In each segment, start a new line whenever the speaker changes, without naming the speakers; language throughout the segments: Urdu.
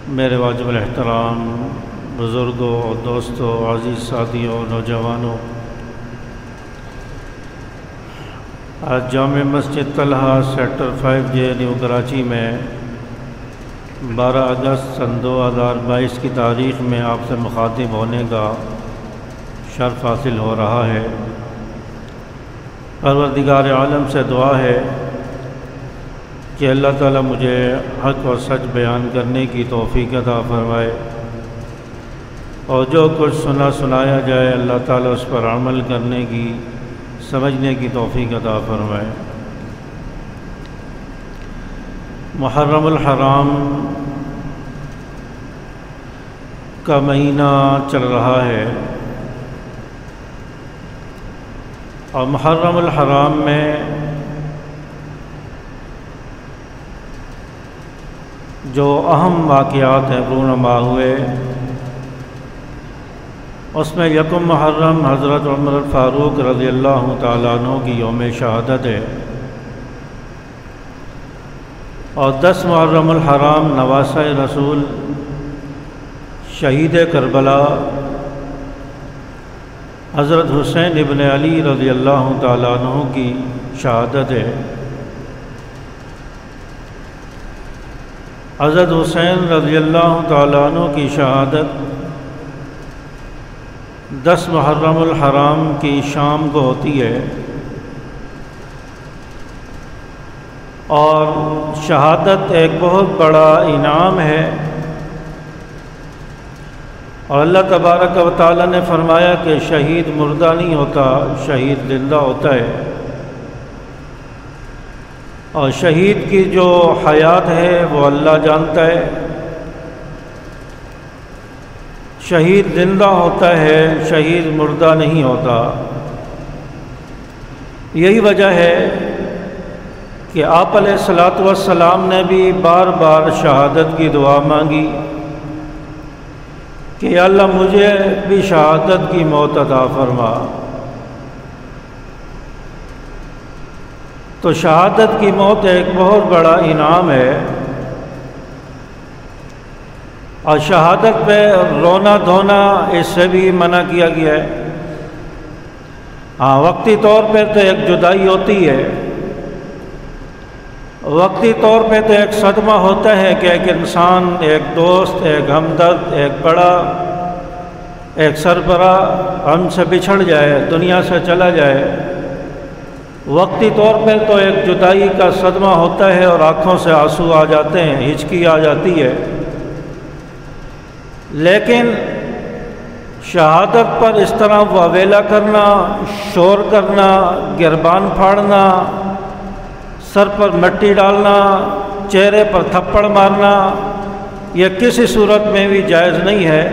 میرے واجب الاحترام بزرگوں اور دوستوں، عزیز ساتھیوں، نوجوانوں، آج Jama Masjid Talha sector 5J new Karachi میں 12 اگست سن 2022 کی تاریخ میں آپ سے مخاطب ہونے کا شرف حاصل ہو رہا ہے۔ پروردگار عالم سے دعا ہے کہ اللہ تعالیٰ مجھے حق اور سچ بیان کرنے کی توفیق عطا فرمائے، اور جو کچھ سنایا جائے اللہ تعالیٰ اس پر عمل کرنے کی، سمجھنے کی توفیق عطا فرمائے۔ محرم الحرام کا مہینہ چل رہا ہے، اور محرم الحرام میں جو اہم واقعات ہیں رونما ہوئے، اس میں یکم محرم حضرت عمر فاروق رضی اللہ تعالیٰ عنہ کی یوم شہادت ہے، اور 10 محرم الحرام نواسہ رسول شہید کربلا حضرت حسین ابن علی رضی اللہ تعالیٰ عنہ کی شہادت ہے۔ حضرت حسین رضی اللہ تعالیٰ عنہ کی شہادت 10 محرم الحرام کی شام کو ہوتی ہے، اور شہادت ایک بہت بڑا انعام ہے، اور اللہ تبارک و تعالیٰ نے فرمایا کہ شہید مردہ نہیں ہوتا، شہید زندہ ہوتا ہے، اور شہید کی جو حیات ہے وہ اللہ جانتا ہے۔ شہید زندہ ہوتا ہے، شہید مردہ نہیں ہوتا۔ یہی وجہ ہے کہ آپ علیہ الصلوۃ والسلام نے بھی بار بار شہادت کی دعا مانگی کہ یا اللہ مجھے بھی شہادت کی موت عطا فرما۔ تو شہادت کی موت ایک بہت بڑا انعام ہے، اور شہادت پہ رونا دھونا اس سے بھی منع کیا گیا ہے۔ ہاں، وقتی طور پہ تو ایک جدائی ہوتی ہے، وقتی طور پہ تو ایک صدمہ ہوتا ہے کہ ایک انسان، ایک دوست، ایک ہمدرد، ایک بڑا، ایک سربراہ ہم سے بچھڑ جائے، دنیا سے چلا جائے۔ وقتی طور پہ تو ایک جدائی کا صدمہ ہوتا ہے، اور آنکھوں سے آنسو آ جاتے ہیں، ہچکی آ جاتی ہے، لیکن شہادت پر اس طرح واویلا کرنا، شور کرنا، گربان پھاڑنا، سر پر مٹی ڈالنا، چہرے پر تھپڑ مارنا، یہ کسی صورت میں بھی جائز نہیں ہے،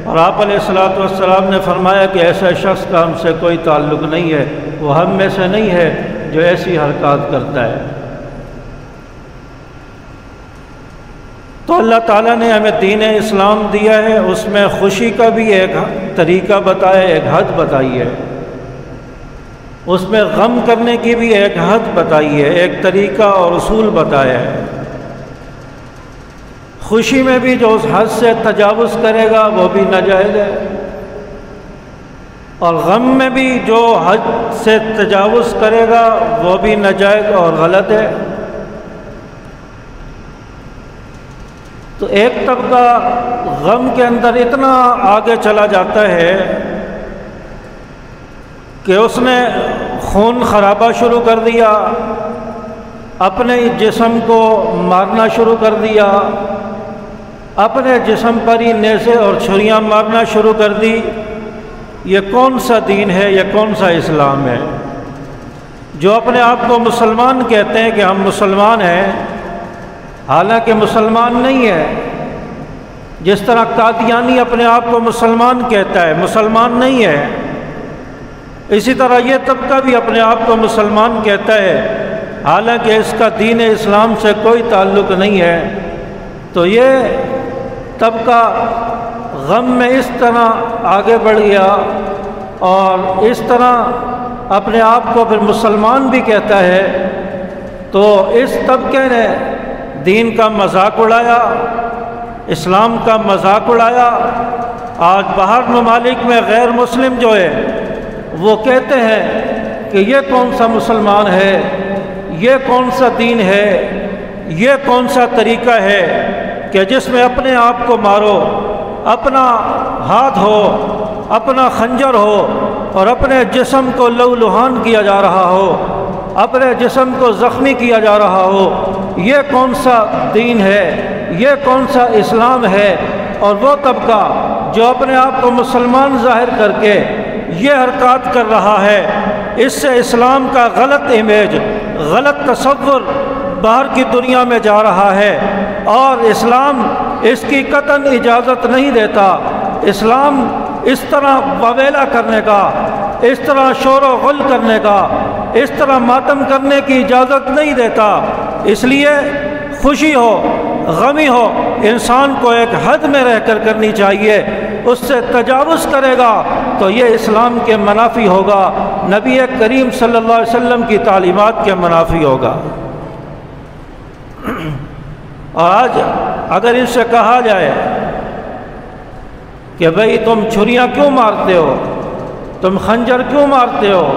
اور آپ علیہ الصلوۃ والسلام نے فرمایا کہ ایسے شخص کا ہم سے کوئی تعلق نہیں ہے، وہ ہم میں سے نہیں ہے جو ایسی حرکات کرتا ہے۔ تو اللہ تعالیٰ نے ہمیں دین اسلام دیا ہے، اس میں خوشی کا بھی ایک طریقہ بتایا، ایک حد بتائی ہے، اس میں غم کرنے کی بھی ایک حد بتائی ہے، ایک طریقہ اور اصول بتایا ہے۔ خوشی میں بھی جو اس حد سے تجاوز کرے گا وہ بھی ناجائز ہے، اور غم میں بھی جو حد سے تجاوز کرے گا وہ بھی ناجائز اور غلط ہے۔ تو ایک طبقہ غم کے اندر اتنا آگے چلا جاتا ہے کہ اس نے خون خرابہ شروع کر دیا، اپنے جسم کو مارنا شروع کر دیا، اپنے جسم پر ہی نیزے اور چھریاں مارنا شروع کر دی۔ یہ کون سا دین ہے، یہ کون سا اسلام ہے؟ جو اپنے آپ کو مسلمان کہتے ہیں کہ ہم مسلمان ہیں، حالانکہ مسلمان نہیں ہے۔ جس طرح قادیانی اپنے آپ کو مسلمان کہتا ہے، مسلمان نہیں ہے، اسی طرح یہ طبقہ بھی اپنے آپ کو مسلمان کہتا ہے، حالانکہ اس کا دین اسلام سے کوئی تعلق نہیں ہے۔ تو یہ طبقہ غم میں اس طرح آگے بڑھ گیا، اور اس طرح اپنے آپ کو پھر مسلمان بھی کہتا ہے، تو اس طبقے نے دین کا مذاق اڑایا، اسلام کا مذاق اڑایا۔ آج باہر ممالک میں غیر مسلم جو ہے وہ کہتے ہیں کہ یہ کون سا مسلمان ہے، یہ کون سا دین ہے، یہ کون سا طریقہ ہے کہ جس میں اپنے آپ کو مارو، اپنا ہاتھ ہو، اپنا خنجر ہو اور اپنے جسم کو لہولہان کیا جا رہا ہو، اپنے جسم کو زخمی کیا جا رہا ہو۔ یہ کون سا دین ہے، یہ کون سا اسلام ہے؟ اور وہ طبقہ جو اپنے آپ کو مسلمان ظاہر کر کے یہ حرکات کر رہا ہے، اس سے اسلام کا غلط امیج، غلط تصور باہر کی دنیا میں جا رہا ہے، اور اسلام اس کی قطعاً اجازت نہیں دیتا۔ اسلام اس طرح وویلا کرنے کا، اس طرح شور و غل کرنے کا، اس طرح ماتم کرنے کی اجازت نہیں دیتا۔ اس لیے خوشی ہو، غمی ہو، انسان کو ایک حد میں رہ کر کرنی چاہیے۔ اس سے تجاوز کرے گا تو یہ اسلام کے منافی ہوگا، نبی کریم صلی اللہ علیہ وسلم کی تعلیمات کے منافی ہوگا۔ اور آج اگر ان سے کہا جائے کہ بھئی تم چھریاں کیوں مارتے ہو، تم خنجر کیوں مارتے ہو،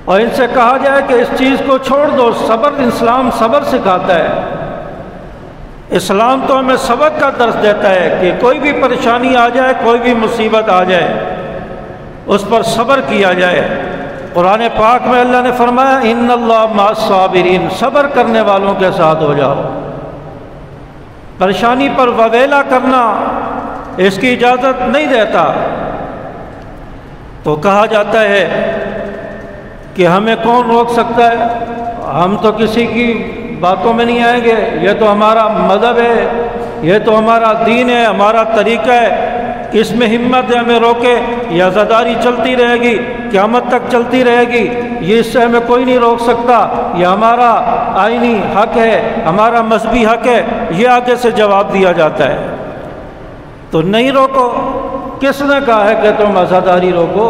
اور ان سے کہا جائے کہ اس چیز کو چھوڑ دو، صبر، اسلام صبر سکھاتا ہے، اسلام تو ہمیں سبق کا درس دیتا ہے کہ کوئی بھی پریشانی آ جائے، کوئی بھی مصیبت آ جائے، اس پر صبر کیا جائے۔ قرآن پاک میں اللہ نے فرمایا ان اللہ مع الصابرین، صبر کرنے والوں کے ساتھ ہو جاؤ۔ پریشانی پر وویلا کرنا اس کی اجازت نہیں دیتا۔ تو کہا جاتا ہے کہ ہمیں کون روک سکتا ہے، ہم تو کسی کی باتوں میں نہیں آئیں گے، یہ تو ہمارا مذہب ہے، یہ تو ہمارا دین ہے، ہمارا طریقہ ہے، کس میں ہمت ہے ہمیں روکے؟ یہ عزاداری چلتی رہے گی، قیامت تک چلتی رہے گی، یہ اس سے ہمیں کوئی نہیں روک سکتا، یہ ہمارا آئینی حق ہے، ہمارا مذہبی حق ہے، یہ آگے سے جواب دیا جاتا ہے۔ تو نہیں روکو، کس نے کہا ہے کہ تم عزاداری روکو؟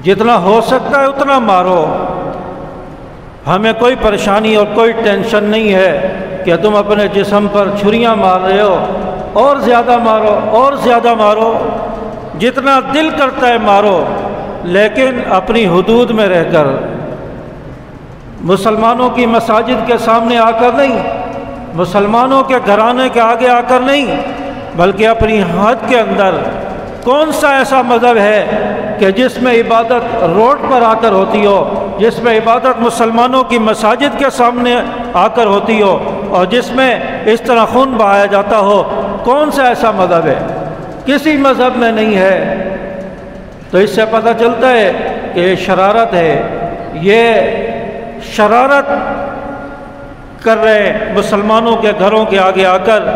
جتنا ہو سکتا ہے اتنا مارو، ہمیں کوئی پریشانی اور کوئی ٹینشن نہیں ہے کہ تم اپنے جسم پر چھریاں مار رہے ہو، اور زیادہ مارو، اور زیادہ مارو، جتنا دل کرتا ہے مارو، لیکن اپنی حدود میں رہ کر، مسلمانوں کی مساجد کے سامنے آ کر نہیں، مسلمانوں کے گھرانے کے آگے آ کر نہیں، بلکہ اپنی حد کے اندر۔ کون سا ایسا مذہب ہے کہ جس میں عبادت روڈ پر آ کر ہوتی ہو، جس میں عبادت مسلمانوں کی مساجد کے سامنے آ کر ہوتی ہو، اور جس میں اس طرح خون بہایا جاتا ہو؟ کون سا ایسا مذہب ہے؟ کسی مذہب میں نہیں ہے۔ تو اس سے پتہ چلتا ہے کہ یہ شرارت ہے، یہ شرارت کر رہے ہیں مسلمانوں کے گھروں کے آگے آ کر۔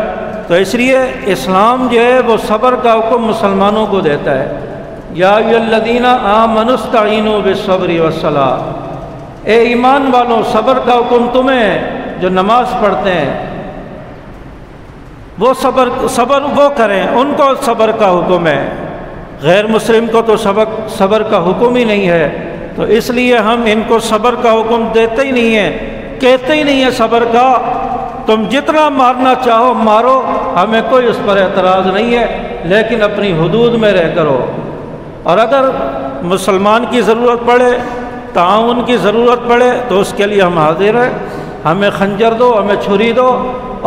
تو اس لیے اسلام جو ہے وہ صبر کا حکم مسلمانوں کو دیتا ہے۔ یا ایھا الذین آمنوا استعینوا بالصبر والصلاۃ، اے ایمان والوں، صبر کا حکم تمہیں ہے جو نماز پڑھتے ہیں، وہ صبر وہ کریں، ان کو صبر کا حکم ہے۔ غیر مسلم کو تو صبر کا حکم ہی نہیں ہے، تو اس لیے ہم ان کو صبر کا حکم دیتے ہی نہیں ہیں، کہتے ہی نہیں ہیں صبر کا۔ تم جتنا مارنا چاہو مارو، ہمیں کوئی اس پر اعتراض نہیں ہے، لیکن اپنی حدود میں رہ کرو۔ اور اگر مسلمان کی ضرورت پڑے، تعاون کی ضرورت پڑے، تو اس کے لیے ہم حاضر ہیں، ہمیں خنجر دو، ہمیں چھری دو،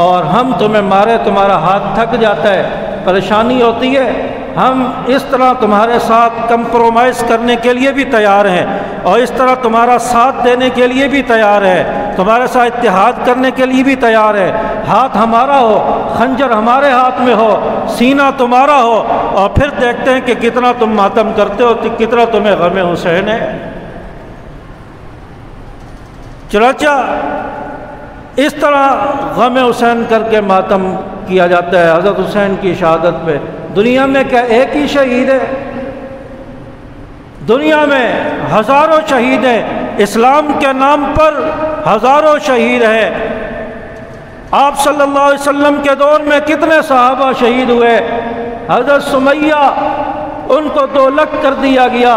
اور ہم تمہیں مارے، تمہارا ہاتھ تھک جاتا ہے، پریشانی ہوتی ہے، ہم اس طرح تمہارے ساتھ کمپرومائز کرنے کے لیے بھی تیار ہیں، اور اس طرح تمہارا ساتھ دینے کے لیے بھی تیار ہے، تمہارے ساتھ اتحاد کرنے کے لیے بھی تیار ہے۔ ہاتھ ہمارا ہو، خنجر ہمارے ہاتھ میں ہو، سینہ تمہارا ہو، اور پھر دیکھتے ہیں کہ کتنا تم ماتم کرتے ہو، کتنا تمہیں غم حسین ہے۔ چنانچہ اس طرح غم حسین کر کے ماتم کیا جاتا ہے حضرت حسین کی شہادت پہ۔ دنیا میں کیا ایک ہی شہید ہے؟ دنیا میں ہزاروں شہید ہیں، اسلام کے نام پر ہزاروں شہید ہیں۔ آپ صلی اللہ علیہ وسلم کے دور میں کتنے صحابہ شہید ہوئے؟ حضرت سمیہ، ان کو 2 لخت کر دیا گیا،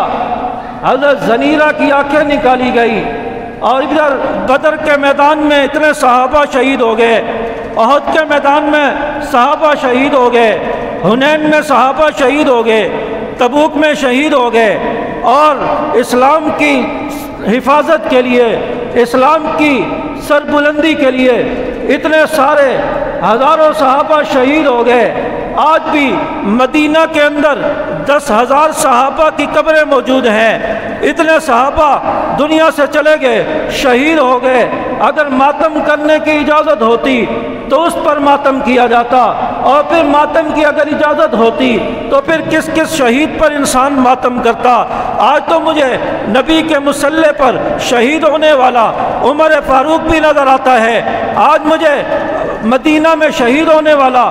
حضرت زنیرہ کی آنکھیں نکالی گئی، اور ادھر بدر کے میدان میں اتنے صحابہ شہید ہو گئے، احد کے میدان میں صحابہ شہید ہو گئے، حنین میں صحابہ شہید ہو گئے، تبوک میں شہید ہو گئے، اور اسلام کی حفاظت کے لیے، اسلام کی سربلندی کے لیے اتنے سارے ہزاروں صحابہ شہید ہو گئے۔ آج بھی مدینہ کے اندر 10,000 صحابہ کی قبریں موجود ہیں۔ اتنے صحابہ دنیا سے چلے گئے، شہید ہو گئے۔ اگر ماتم کرنے کی اجازت ہوتی تو اس پر ماتم کیا جاتا، اور پھر ماتم کی اگر اجازت ہوتی تو پھر کس کس شہید پر انسان ماتم کرتا۔ آج تو مجھے نبی کے مصلی پر شہید ہونے والا عمر فاروق بھی نظر آتا ہے، آج مجھے مدینہ میں شہید ہونے والا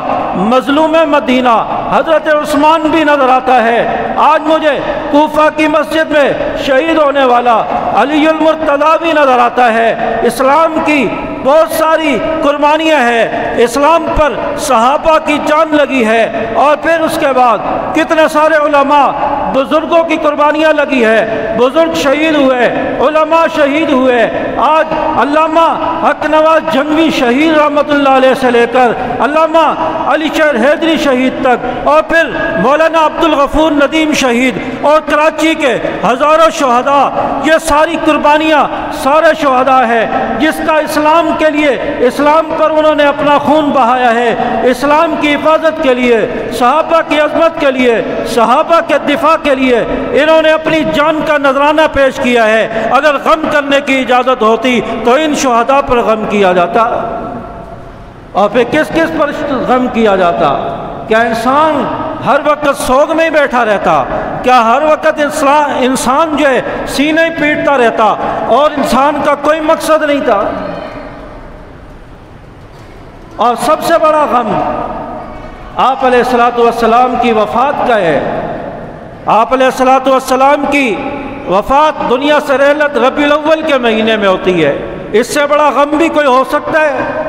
مظلوم مدینہ حضرت عثمان بھی نظر آتا ہے، آج مجھے کوفہ کی مسجد میں شہید ہونے والا علی المرتضیٰ بھی نظر آتا ہے۔ اسلام کی بہت ساری قربانیاں ہیں، اسلام پر صحابہ کی جان لگی ہے، اور پھر اس کے بعد کتنے سارے علماء بزرگوں کی قربانیاں لگی ہے، بزرگ شہید ہوئے، علماء شہید ہوئے۔ آج علامہ حق نواز جنگوی شہید رحمۃ اللہ علیہ سے لے کر علامہ علی شیر حیدری شہید تک، اور پھر مولانا عبدالغفور ندیم شہید، اور کراچی کے ہزاروں شہداء، یہ ساری قربانیاں سارے شہداء ہیں جس کا اسلام کے لیے، اسلام پر انہوں نے اپنا خون بہایا ہے، اسلام کی حفاظت کے لیے، صحابہ کی عظمت کے لیے، صحابہ کے دفاع کے لیے انہوں نے اپنی جان کا نذرانہ پیش کیا ہے۔ اگر غم کرنے کی اجازت ہوتی تو ان شہداء پر غم کیا جاتا، اور پھر کس کس پر غم کیا جاتا؟ کیا انسان ہر وقت سوگ میں ہی بیٹھا رہتا؟ کیا ہر وقت انسان جو ہے سینے ہی پیٹتا رہتا اور انسان کا کوئی مقصد نہیں تھا؟ اور سب سے بڑا غم آپ علیہ السلام کی وفات کا ہے۔ آپ علیہ السلام کی وفات دنیا سے رحلت ربیع الاول کے مہینے میں ہوتی ہے، اس سے بڑا غم بھی کوئی ہو سکتا ہے؟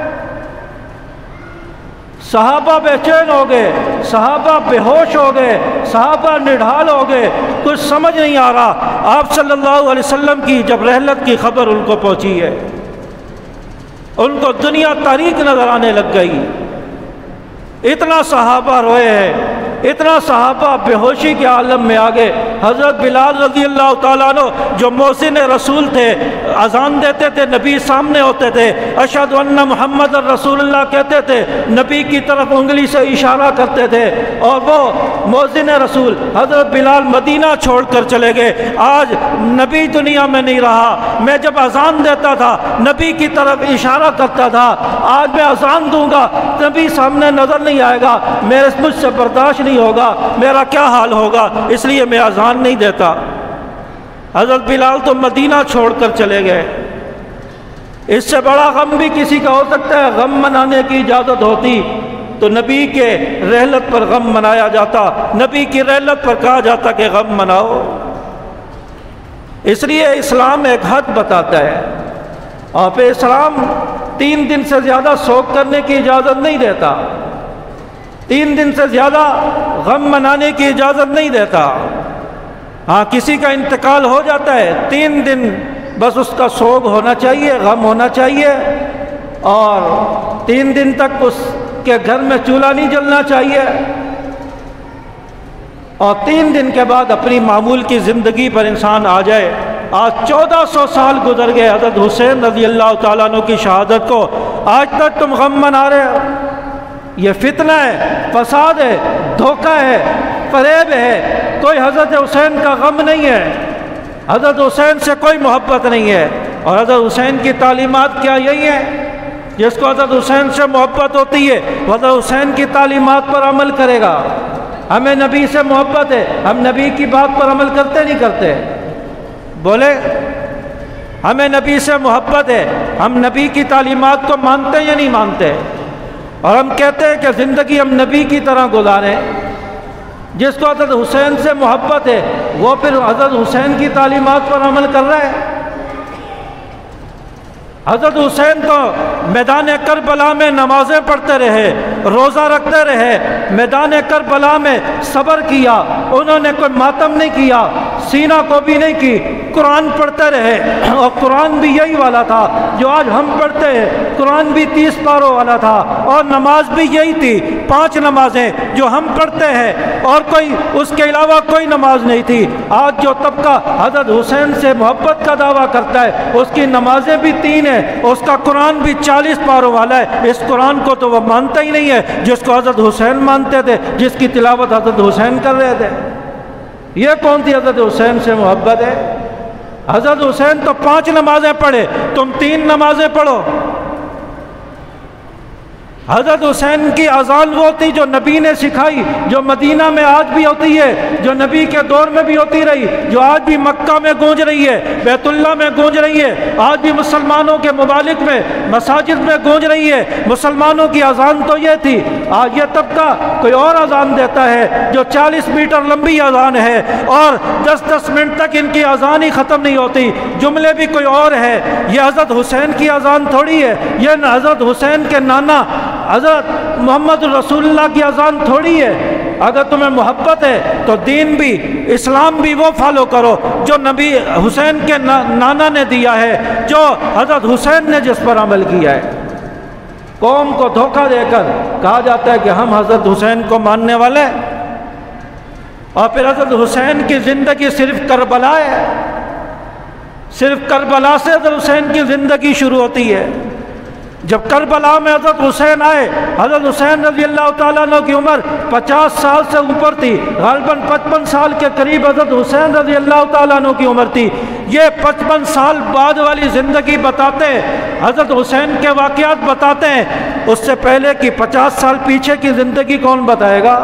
صحابہ بے چین ہو گئے، صحابہ بے ہوش ہو گئے، صحابہ نڈھال ہو گئے، کچھ سمجھ نہیں آ رہا۔ آپ صلی اللہ علیہ وسلم کی جب رحلت کی خبر ان کو پہنچی ہے، ان کو دنیا تاریک نظر آنے لگ گئی، اتنا صحابہ روئے ہیں، اتنا صحابہ بے ہوشی کے عالم میں آگے۔ حضرت بلال رضی اللہ تعالیٰ عنہ جو مؤذن رسول تھے، اذان دیتے تھے، نبی سامنے ہوتے تھے، اشہد ان محمد رسول اللہ کہتے تھے، نبی کی طرف انگلی سے اشارہ کرتے تھے، اور وہ مؤذن رسول حضرت بلال مدینہ چھوڑ کر چلے گئے۔ آج نبی دنیا میں نہیں رہا، میں جب اذان دیتا تھا نبی کی طرف اشارہ کرتا تھا، آج میں اذان دوں گا نبی سامنے نظر نہیں آئے گا، مجھ سے برداشت نہیں ہوگا، میرا کیا حال ہوگا، اس لیے میں اذان نہیں دیتا۔ حضرت بلال تو مدینہ چھوڑ کر چلے گئے۔ اس سے بڑا غم بھی کسی کا ہو سکتا ہے؟ غم منانے کی اجازت ہوتی تو نبی کے رحلت پر غم منایا جاتا، نبی کی رحلت پر کہا جاتا کہ غم مناؤ۔ اس لیے اسلام ایک حد بتاتا ہے، اور پھر اسلام 3 دن سے زیادہ سوگ کرنے کی اجازت نہیں دیتا، 3 دن سے زیادہ غم منانے کی اجازت نہیں دیتا۔ ہاں کسی کا انتقال ہو جاتا ہے، 3 دن بس اس کا سوگ ہونا چاہیے، غم ہونا چاہیے، اور 3 دن تک اس کے گھر میں چولہا نہیں جلنا چاہیے، اور 3 دن کے بعد اپنی معمول کی زندگی پر انسان آ جائے۔ آج 1400 سال گزر گئے حضرت حسین رضی اللہ تعالیٰ عنہ کی شہادت کو، آج تک تم غم منا رہے ہو۔ یہ فتنہ ہے، فساد ہے، دھوکہ ہے، فریب ہے۔ کوئی حضرت حسین کا غم نہیں ہے، حضرت حسین سے کوئی محبت نہیں ہے، اور حضرت حسین کی تعلیمات کیا یہی ہیں؟ جس کو حضرت حسین سے محبت ہوتی ہے وہ حضرت حسین کی تعلیمات پر عمل کرے گا۔ ہمیں نبی سے محبت ہے، ہم نبی کی بات پر عمل کرتے نہیں کرتے؟ بولے، ہمیں نبی سے محبت ہے، ہم نبی کی تعلیمات کو مانتے یا نہیں مانتے؟ اور ہم کہتے ہیں کہ زندگی ہم نبی کی طرح گزاریں۔ جس کو حضرت حسین سے محبت ہے وہ پھر حضرت حسین کی تعلیمات پر عمل کر رہا ہے۔ حضرت حسین تو میدان کربلا میں نمازیں پڑھتے رہے، روزہ رکھتے رہے، میدان کربلا میں صبر کیا، انہوں نے کوئی ماتم نہیں کیا، سینہ کو بھی نہیں کی، قرآن پڑھتے رہے، اور قرآن بھی یہی والا تھا جو آج ہم پڑھتے ہیں، قرآن بھی 30 پاروں والا تھا، اور نماز بھی یہی تھی، 5 نمازیں جو ہم پڑھتے ہیں، اور کوئی اس کے علاوہ کوئی نماز نہیں تھی۔ آج جو طبقہ حضرت حسین سے محبت کا دعویٰ کرتا ہے، اس کی نمازیں بھی 3 ہیں، اس کا قرآن بھی 40 پاروں والا ہے۔ اس قرآن کو تو وہ مانتا ہی نہیں ہے جس کو حضرت حسین مانتے تھے، جس کی تلاوت حضرت حسین کر رہے تھے۔ یہ کون سی حضرت حسین سے محبت ہے؟ حضرت حسین تو 5 نمازیں پڑھے، تم 3 نمازیں پڑھو۔ حضرت حسین کی اذان وہ تھی جو نبی نے سکھائی، جو مدینہ میں آج بھی ہوتی ہے، جو نبی کے دور میں بھی ہوتی رہی، جو آج بھی مکہ میں گونج رہی ہے، بیت اللہ میں گونج رہی ہے، آج بھی مسلمانوں کے ممالک میں مساجد میں گونج رہی ہے۔ مسلمانوں کی اذان تو یہ تھی۔ آج یہ طبقہ کوئی اور اذان دیتا ہے جو 40 میٹر لمبی اذان ہے، اور 10-10 منٹ تک ان کی اذان ہی ختم نہیں ہوتی، جملے بھی کوئی اور ہے۔ یہ حضرت حسین کی اذان تھوڑی ہے، یہ حضرت حسین کے نانا حضرت محمد رسول اللہ کی اذان تھوڑی ہے۔ اگر تمہیں محبت ہے تو دین بھی، اسلام بھی وہ فالو کرو جو نبی حسین کے نانا نے دیا ہے، جو حضرت حسین نے جس پر عمل کیا ہے۔ قوم کو دھوکہ دے کر کہا جاتا ہے کہ ہم حضرت حسین کو ماننے والے ہیں، اور پھر حضرت حسین کی زندگی صرف کربلا ہے، صرف کربلا سے حضرت حسین کی زندگی شروع ہوتی ہے۔ جب کربلا میں حضرت حسین آئے، حضرت حسین رضی اللہ تعالیٰ عنہ کی عمر 50 سال سے اوپر تھی، غالباً 55 سال کے قریب حضرت حسین رضی اللہ تعالیٰ عنہ کی عمر تھی۔ یہ 55 سال بعد والی زندگی بتاتے ہیں، حضرت حسین کے واقعات بتاتے ہیں، اس سے پہلے کی 50 سال پیچھے کی زندگی کون بتائے گا؟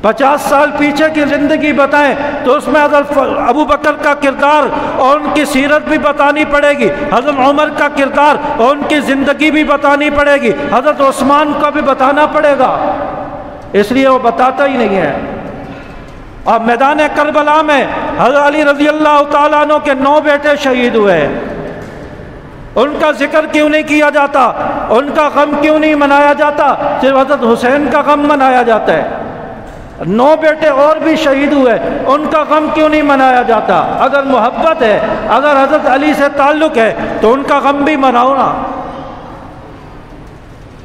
50 سال پیچھے کی زندگی بتائیں تو اس میں حضرت ابو بکر کا کردار اور ان کی سیرت بھی بتانی پڑے گی، حضرت عمر کا کردار اور ان کی زندگی بھی بتانی پڑے گی، حضرت عثمان کو بھی بتانا پڑے گا، اس لیے وہ بتاتا ہی نہیں ہے۔ اور میدان کربلا میں حضرت علی رضی اللہ تعالیٰ عنہ کے 9 بیٹے شہید ہوئے، ان کا ذکر کیوں نہیں کیا جاتا؟ ان کا غم کیوں نہیں منایا جاتا؟ صرف حضرت حسین کا غم منایا جاتا ہے۔ 9 بیٹے اور بھی شہید ہوئے، ان کا غم کیوں نہیں منایا جاتا؟ اگر محبت ہے، اگر حضرت علی سے تعلق ہے تو ان کا غم بھی مناؤ نا۔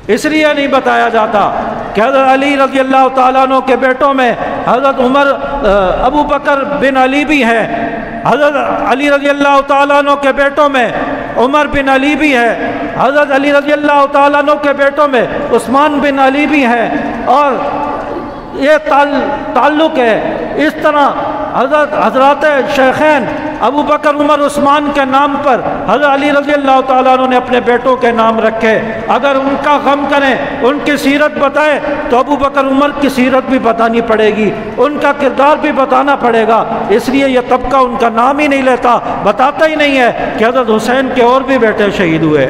اس لیے نہیں بتایا جاتا کہ حضرت علی رضی اللہ تعالیٰ عنہ کے بیٹوں میں حضرت ابو بکر بن علی بھی ہیں، حضرت علی رضی اللہ تعالیٰ عنہ کے بیٹوں میں عمر بن علی بھی ہے، حضرت علی رضی اللہ تعالیٰ عنہ کے بیٹوں میں عثمان بن علی بھی ہیں، اور یہ تعلق ہے۔ اس طرح حضرات شیخین ابو بکر عمر عثمان کے نام پر حضرت علی رضی اللہ تعالیٰ عنہ نے اپنے بیٹوں کے نام رکھے۔ اگر ان کا غم کریں، ان کی سیرت بتائیں تو ابو بکر عمر کی سیرت بھی بتانی پڑے گی، ان کا کردار بھی بتانا پڑے گا۔ اس لیے یہ طبقہ ان کا نام ہی نہیں لیتا، بتاتا ہی نہیں ہے کہ حضرت حسین کے اور بھی بیٹے شہید ہوئے۔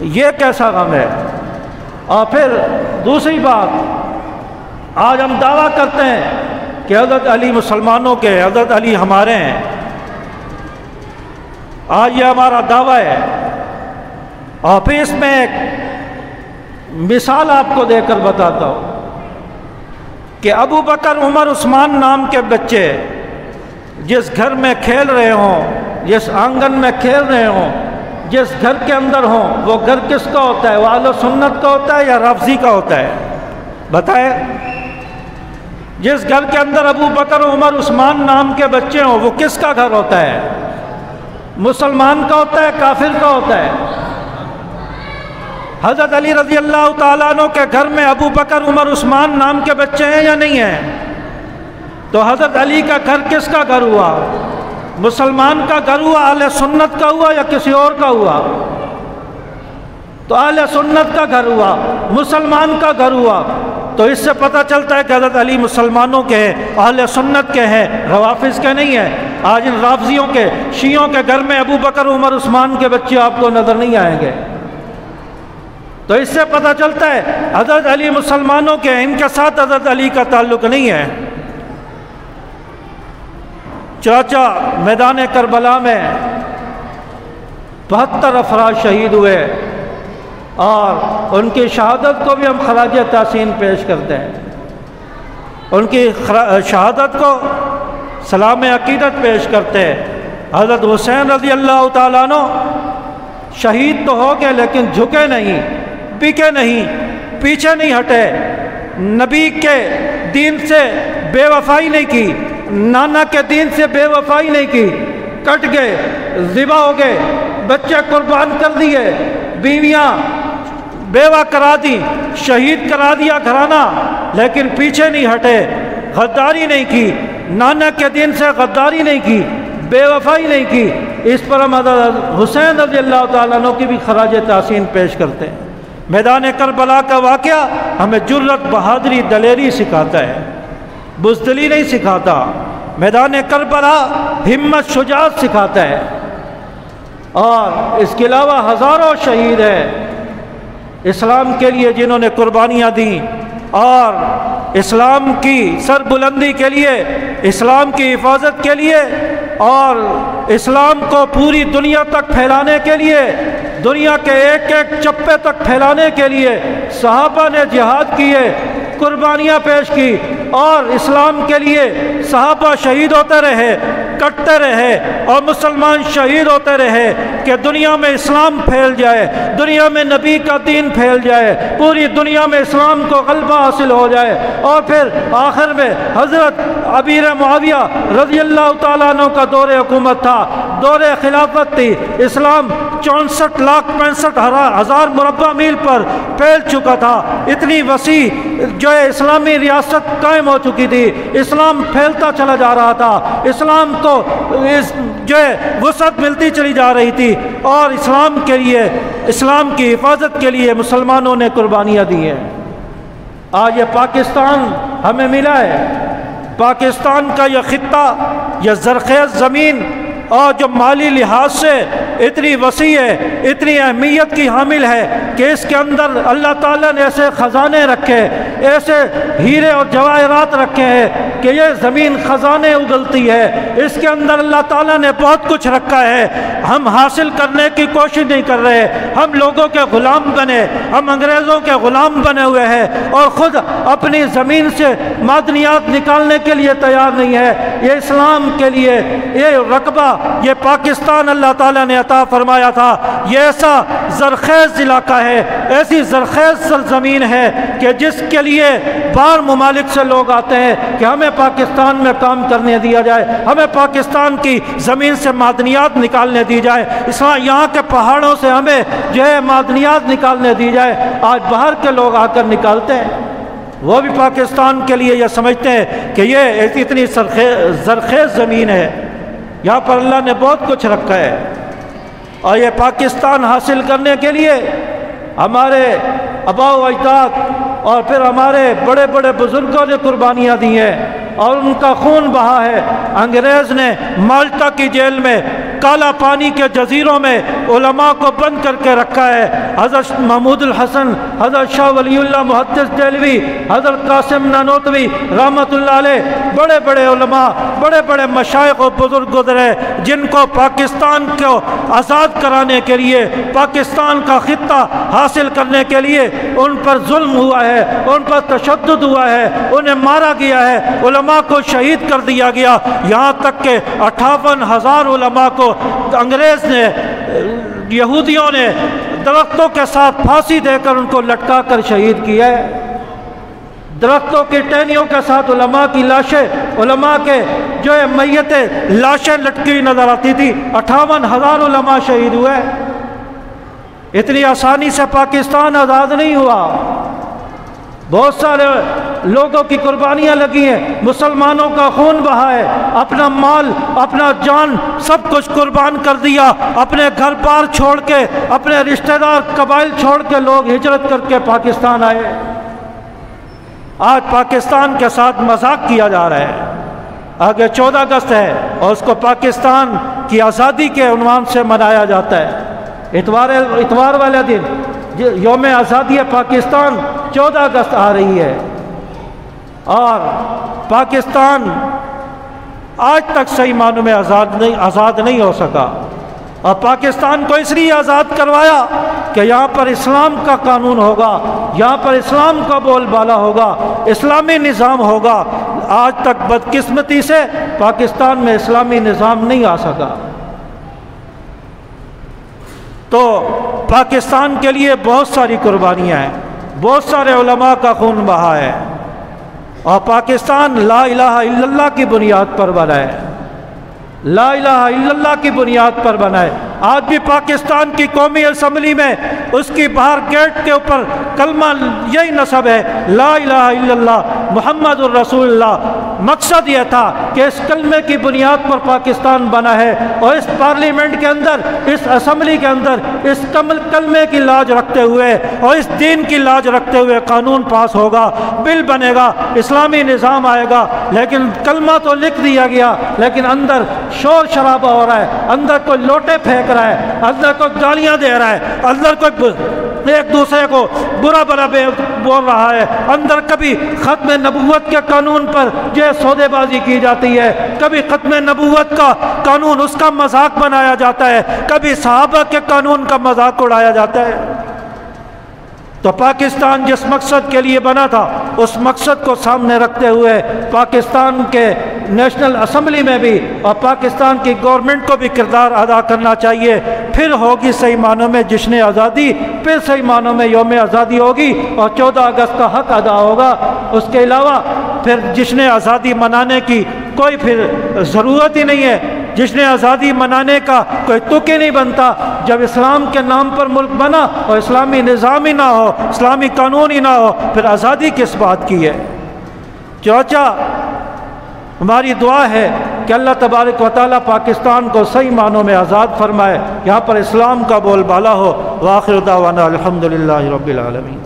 یہ کیسا غم ہے؟ اور پھر دوسری بات، آج ہم دعویٰ کرتے ہیں کہ حضرت علی مسلمانوں کے، حضرت علی ہمارے ہیں، آج یہ ہمارا دعویٰ ہے۔ اور پھر اس میں ایک مثال آپ کو دے کر بتاتا ہوں کہ ابو بکر عمر عثمان نام کے بچے جس گھر میں کھیل رہے ہوں، جس آنگن میں کھیل رہے ہوں، جس گھر کے اندر ہوں، وہ گھر کس کا ہوتا ہے؟ وہ اہل سنت کا ہوتا ہے یا رافضی کا ہوتا ہے؟ بتائیں۔ جس گھر کے اندر ابو بکر عمر عثمان نام کے بچے ہوں، وہ کس کا گھر ہوتا ہے؟ مسلمان کا ہوتا ہے، کافر کا ہوتا ہے؟ حضرت علی رضی اللہ تعالیٰ عنہ کے گھر میں ابو بکر عمر عثمان نام کے بچے ہیں یا نہیں ہیں؟ تو حضرت علی کا گھر کس کا گھر ہوا؟ مسلمان کا گھر ہوا، اہل سنت کا ہوا یا کسی اور کا ہوا؟ تو اہل سنت کا گھر ہوا، مسلمان کا گھر ہوا۔ تو اس سے پتہ چلتا ہے کہ حضرت علی مسلمانوں کے ہیں، اہل سنت کے ہیں، روافظ کے نہیں ہیں۔ آج ان رافضیوں کے، شیعوں کے گھر میں ابو بکر عمر عثمان کے بچے آپ کو نظر نہیں آئیں گے۔ تو اس سے پتہ چلتا ہے حضرت علی مسلمانوں کے ہیں، ان کے ساتھ حضرت علی کا تعلق نہیں ہے۔ چاچا میدان کربلا میں 72 افراد شہید ہوئے، اور ان کی شہادت کو بھی ہم خراج تحسین پیش کرتے ہیں۔ ان کی شہادت کو سلام عقیدت پیش کرتے ہیں۔ حضرت حسین رضی اللہ تعالیٰ عنہ شہید تو ہو گئے لیکن جھکے نہیں، بکے نہیں، پیچھے نہیں ہٹے، نبی کے دین سے بے وفائی نہیں کی، نانا کے دین سے بے وفائی نہیں کی، کٹ گئے، ذبح ہو گئے، بچے قربان کر دیے، بیویاں بیوہ کرا دی، شہید کرا دیا گھرانہ، لیکن پیچھے نہیں ہٹے، غداری نہیں کی، نانا کے دین سے غداری نہیں کی، بے وفائی نہیں کی۔ اس پر ہم حضرت حسین رضی اللہ تعالیٰ عنہ کی بھی خراج تحسین پیش کرتے ہیں۔ میدان کربلا کا واقعہ ہمیں جرت، بہادری، دلیری سکھاتا ہے، بزدلی نہیں سکھاتا۔ میدان کربلا ہمت، شجاعت سکھاتا ہے۔ اور اس کے علاوہ ہزاروں شہید ہیں اسلام کے لیے جنہوں نے قربانیاں دیں، اور اسلام کی سربلندی کے لیے، اسلام کی حفاظت کے لیے، اور اسلام کو پوری دنیا تک پھیلانے کے لیے، دنیا کے ایک ایک چپے تک پھیلانے کے لیے صحابہ نے جہاد کیے، قربانیاں پیش کی، اور اسلام کے لیے صحابہ شہید ہوتے رہے، کٹتے رہے، اور مسلمان شہید ہوتے رہے کہ دنیا میں اسلام پھیل جائے، دنیا میں نبی کا دین پھیل جائے، پوری دنیا میں اسلام کو غلبہ حاصل ہو جائے۔ اور پھر آخر میں حضرت امیر معاویہ رضی اللہ تعالیٰ عنہ کا دور حکومت تھا، دور خلافت تھی، اسلام 64,65,000 مربع میل پر پھیل چکا تھا، اتنی وسیع جو ہے اسلامی ریاست قائم ہو چکی تھی، اسلام پھیلتا چلا جا رہا تھا، اسلام کو جو ہے وسعت ملتی چلی جا رہی تھی، اور اسلام کے لیے، اسلام کی حفاظت کے لیے مسلمانوں نے قربانیاں دی ہیں۔ آج یہ پاکستان ہمیں ملا ہے، پاکستان کا یہ خطہ، یہ زرخیز زمین، اور جو مالی لحاظ سے اتنی وسیع ہے، اتنی اہمیت کی حامل ہے کہ اس کے اندر اللہ تعالیٰ نے ایسے خزانے رکھے، ایسے ہیرے اور جواہرات رکھے ہیں کہ یہ زمین خزانے اگلتی ہے، اس کے اندر اللہ تعالیٰ نے بہت کچھ رکھا ہے۔ ہم حاصل کرنے کی کوشش نہیں کر رہے، ہم لوگوں کے غلام بنے، ہم انگریزوں کے غلام بنے ہوئے ہیں، اور خود اپنی زمین سے معدنیات نکالنے کے لیے تیار نہیں ہے۔ یہ اسلام کے لیے یہ رقبہ، یہ پاکستان اللہ تعالیٰ نے عطا فرمایا تھا، یہ ایسا زرخیز علاقہ ہے، ایسی زرخیز سرزمین ہے کہ جس کے لیے باہر ممالک سے لوگ آتے ہیں کہ ہمیں پاکستان میں کام کرنے دیا جائے، ہمیں پاکستان کی زمین سے معدنیات نکالنے دی جائے، یہاں کے پہاڑوں سے ہمیں جو ہے معدنیات نکالنے دی جائے۔ آج باہر کے لوگ آ کر نکالتے ہیں، وہ بھی پاکستان کے لیے یہ سمجھتے ہیں کہ یہ اتنی زرخیز زمین ہے، یہاں پر اللہ نے بہت کچھ رکھا ہے، اور یہ پاکستان حاصل کرنے کے لیے ہمارے آباء و اجداد اور پھر ہمارے بڑے بڑے بزرگوں نے قربانیاں دی ہیں، اور ان کا خون بہا ہے۔ انگریز نے مالٹا کی جیل میں، کالا پانی کے جزیروں میں علماء کو بند کر کے رکھا ہے۔ حضرت محمود الحسن، حضرت شاہ ولی اللہ محدث دہلوی، حضرت قاسم نانوتوی رحمۃ اللہ علیہ، بڑے بڑے علماء، بڑے بڑے مشائخ و بزرگ گزرے، جن کو پاکستان کو آزاد کرانے کے لیے، پاکستان کا خطہ حاصل کرنے کے لیے ان پر ظلم ہوا ہے، ان پر تشدد ہوا ہے، انہیں مارا گیا ہے، علماء کو شہید کر دیا گیا، یہاں تک کہ 58,000 علماء کو انگریز نے، یہودیوں نے درختوں کے ساتھ پھانسی دے کر ان کو لٹکا کر شہید کیا ہے۔ درختوں کی ٹہنیوں کے ساتھ علماء کی لاشیں، علماء کے جو ہے میتیں، لاشیں لٹکی ہوئی نظر آتی تھی۔ 58,000 علماء شہید ہوئے۔ اتنی آسانی سے پاکستان آزاد نہیں ہوا، بہت سارے لوگوں کی قربانیاں لگی ہیں، مسلمانوں کا خون بہا ہے، اپنا مال، اپنا جان، سب کچھ قربان کر دیا، اپنے گھر بار چھوڑ کے، اپنے رشتہ دار قبائل چھوڑ کے لوگ ہجرت کر کے پاکستان آئے۔ آج پاکستان کے ساتھ مذاق کیا جا رہا ہے۔ آگے 14 اگست ہے اور اس کو پاکستان کی آزادی کے عنوان سے منایا جاتا ہے۔ اتوار والے دن یوم آزادی پاکستان 14 اگست آ رہی ہے، اور پاکستان آج تک صحیح معنوں میں آزاد نہیں ہو سکا۔ اور پاکستان کو اس لیے آزاد کروایا کہ یہاں پر اسلام کا قانون ہوگا، یہاں پر اسلام کا بول بالا ہوگا، اسلامی نظام ہوگا۔ آج تک بدقسمتی سے پاکستان میں اسلامی نظام نہیں آ سکا۔ تو پاکستان کے لیے بہت ساری قربانیاں ہیں، بہت سارے علماء کا خون بہا ہے، اور پاکستان لا الہ الا اللہ کی بنیاد پر بنا ہے، لا الہ الا اللہ کی بنیاد پر بنا ہے۔ آج بھی پاکستان کی قومی اسمبلی میں اس کی باہر گیٹ کے اوپر کلمہ یہی نصب ہے، لا الہ الا اللہ محمد الرسول اللہ۔ مقصد یہ تھا کہ اس کلمے کی بنیاد پر پاکستان بنا ہے، اور اس پارلیمنٹ کے اندر، اس اسمبلی کے اندر اس کلمے کی لاج رکھتے ہوئے اور اس دین کی لاج رکھتے ہوئے قانون پاس ہوگا، بل بنے گا، اسلامی نظام آئے گا۔ لیکن کلمہ تو لکھ دیا گیا، لیکن اندر شور شرابہ ہو رہا ہے، اندر کوئی لوٹے پھینک رہا ہے، اندر کوئی گالیاں دے رہا ہے، اندر کوئی ایک دوسرے کو برا برا بول رہا ہے، اندر کبھی ختم نبوت کے قانون پر جو سودے بازی کی جاتی ہے، کبھی ختم نبوت کا قانون اس کا مذاق بنایا جاتا ہے، کبھی صحابہ کے قانون کا مذاق اڑایا جاتا ہے۔ تو پاکستان جس مقصد کے لیے بنا تھا، اس مقصد کو سامنے رکھتے ہوئے پاکستان کے نیشنل اسمبلی میں بھی اور پاکستان کی گورنمنٹ کو بھی کردار ادا کرنا چاہیے۔ پھر ہوگی صحیح معنوں میں جشن آزادی، پھر صحیح معنوں میں یوم آزادی ہوگی، اور 14 اگست کا حق ادا ہوگا۔ اس کے علاوہ پھر جشن آزادی منانے کی کوئی پھر ضرورت ہی نہیں ہے، جشن آزادی منانے کا کوئی تک ہی نہیں بنتا۔ جب اسلام کے نام پر ملک بنا اور اسلامی نظام ہی نہ ہو، اسلامی قانون ہی نہ ہو، پھر آزادی کس بات کی ہے؟ چوچا ہماری دعا ہے کہ اللہ تبارک و تعالیٰ پاکستان کو صحیح معنوں میں آزاد فرمائے، یہاں پر اسلام کا بول بالا ہو۔ وآخر دعوانا الحمدللہ رب العالمین۔